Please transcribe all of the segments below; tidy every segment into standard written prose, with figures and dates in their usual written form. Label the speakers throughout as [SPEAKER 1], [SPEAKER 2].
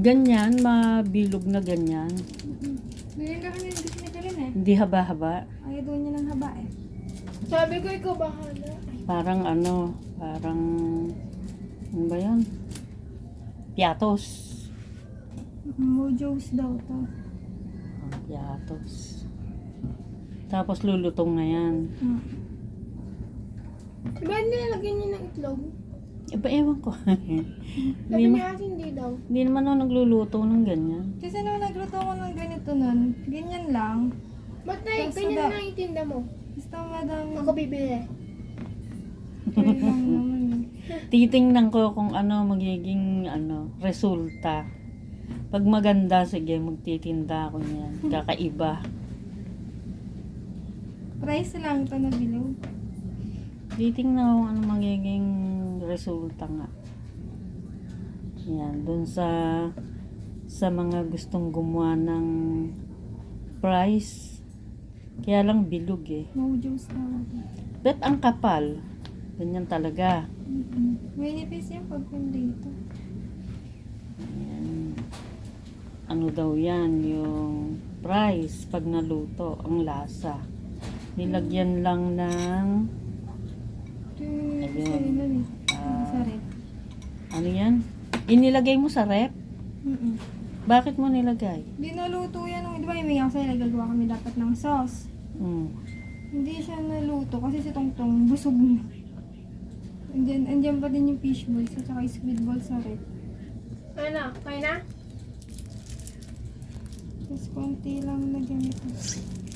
[SPEAKER 1] Ganyan, mabilog na ganyan.
[SPEAKER 2] Ganyan ka kami hindi sinigalin eh.
[SPEAKER 1] Hindi haba-haba.
[SPEAKER 2] Ayaw doon niya ng haba eh. Sabi ko ikaw bahala.
[SPEAKER 1] Parang parang, ano ba yan? Piatos.
[SPEAKER 2] Mojo's daw to.
[SPEAKER 1] Piatos. Tapos lulutong na yan.
[SPEAKER 2] Diba nilagyan niya ng itlog?
[SPEAKER 1] Ewan ko.
[SPEAKER 2] Sabi niya kasi hindi daw.
[SPEAKER 1] Hindi naman ako nagluluto ng ganyan.
[SPEAKER 2] Kasi nung nagluto ko ng ganito nun, ganyan lang. Ba't na ganyan na yung tinda mo? Basta madami. Ako bibili. Kaya lang naman eh.
[SPEAKER 1] Titingnan ko kung ano magiging resulta. Pag maganda, sige, magtitinda ako niyan. Kakaiba.
[SPEAKER 2] Price lang ito na bilog.
[SPEAKER 1] Titingnan ko kung ano magiging resulta nga. Yan, dun sa mga gustong gumawa ng price. Kaya lang bilog eh.
[SPEAKER 2] Mojo's daw.
[SPEAKER 1] Bet ang kapal. Ganyan talaga.
[SPEAKER 2] May nipis yung pag dito.
[SPEAKER 1] Ayan. Ano daw yan, yung price pag naluto, ang lasa. Nilagyan lang ng ayun.
[SPEAKER 2] Sa rep.
[SPEAKER 1] Ano yan? Inilagay mo sa rep? Bakit mo nilagay?
[SPEAKER 2] Di naluto yan. Di ba yung may kasi nagagawa kami dapat ng sauce. Hindi siya naluto kasi si Tongtong busog na. Andiyan pa din yung fish balls at saka squid balls sa rep. Ano? Kaya na? Tapos konti lang na ganito.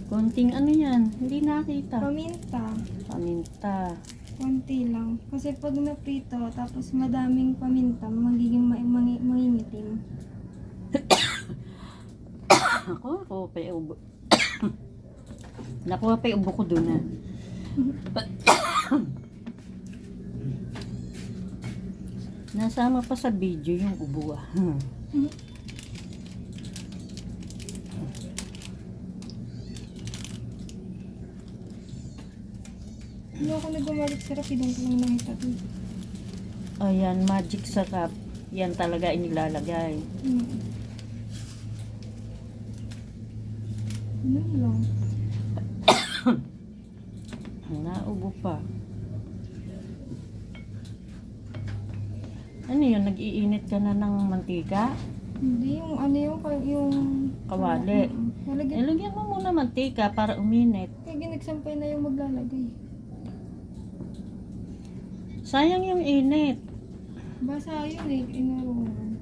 [SPEAKER 1] Konting ano yan? Hindi nakita.
[SPEAKER 2] Paminta.
[SPEAKER 1] Paminta.
[SPEAKER 2] Konti lang. Kasi pag naprito, tapos madaming paminta, magiging mangingitim.
[SPEAKER 1] Ako pa yung ubo. Nakuha pa yung ubo ko doon ah. Nasama pa sa video yung ubo ah.
[SPEAKER 2] Hindi ako nagmamalik sa rapidong ko lang nakita doon.
[SPEAKER 1] O yan, magic sarap. Yan talaga inilalagay.
[SPEAKER 2] Ano lang?
[SPEAKER 1] Naubo pa. Ano yun? Nag-iinit ka na ng mantika?
[SPEAKER 2] Hindi, yung ano yung
[SPEAKER 1] Kawali. Ilagyan mo muna mantika para uminit.
[SPEAKER 2] Kaya ginagsampay na yung maglalagay.
[SPEAKER 1] Sayang yung init.
[SPEAKER 2] Basa yun eh, inarunan.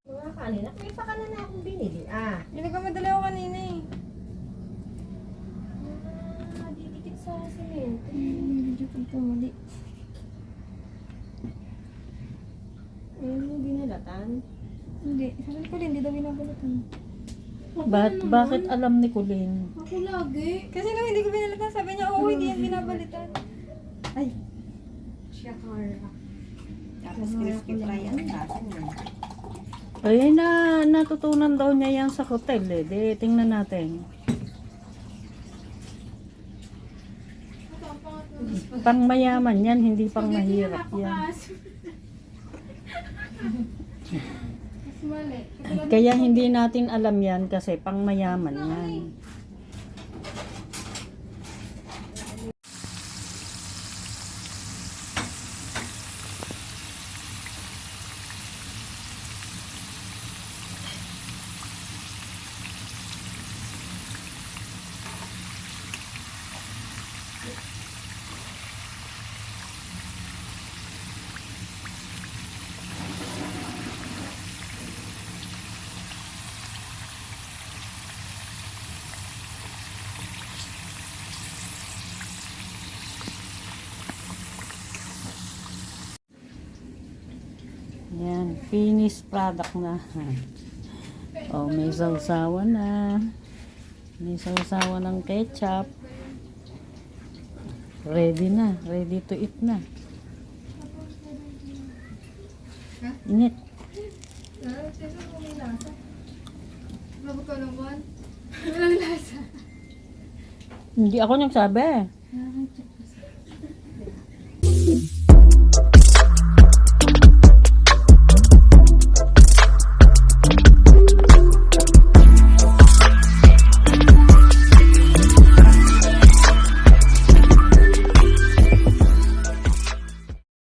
[SPEAKER 3] Mga kanina, may pakanan na akong binili.
[SPEAKER 2] Nagkamadali ako kanina eh.
[SPEAKER 3] Didikit sa semento.
[SPEAKER 2] Medyo pagkamali.
[SPEAKER 3] Ayun mo binalatan.
[SPEAKER 2] Hindi, sabi ko hindi daw binabalatan.
[SPEAKER 1] Bakit alam ni Colleen?
[SPEAKER 3] Ako lagi.
[SPEAKER 2] Kasi nung hindi ko binalatan, sabi niya, oo, hindi yan binabalitan.
[SPEAKER 3] Ay. Siya Carla. Tapos crispy fry ang lasa niya.
[SPEAKER 1] Ay, natutunan daw niya yan sa hotel eh. Di, tingnan natin. Pang mayaman yan, hindi pang mahirap yan.
[SPEAKER 2] Mas mali.
[SPEAKER 1] Kaya hindi natin alam yan kasi pang mayaman yan. Yan, finished product na. Oh, may sausawan na. May sausawan ng ketchup. Ready na, ready to eat na.
[SPEAKER 2] ka?
[SPEAKER 1] Init.
[SPEAKER 2] Sino kung may lasa? Mabot ko naman. Walang lasa.
[SPEAKER 1] Hindi ako nagsabi.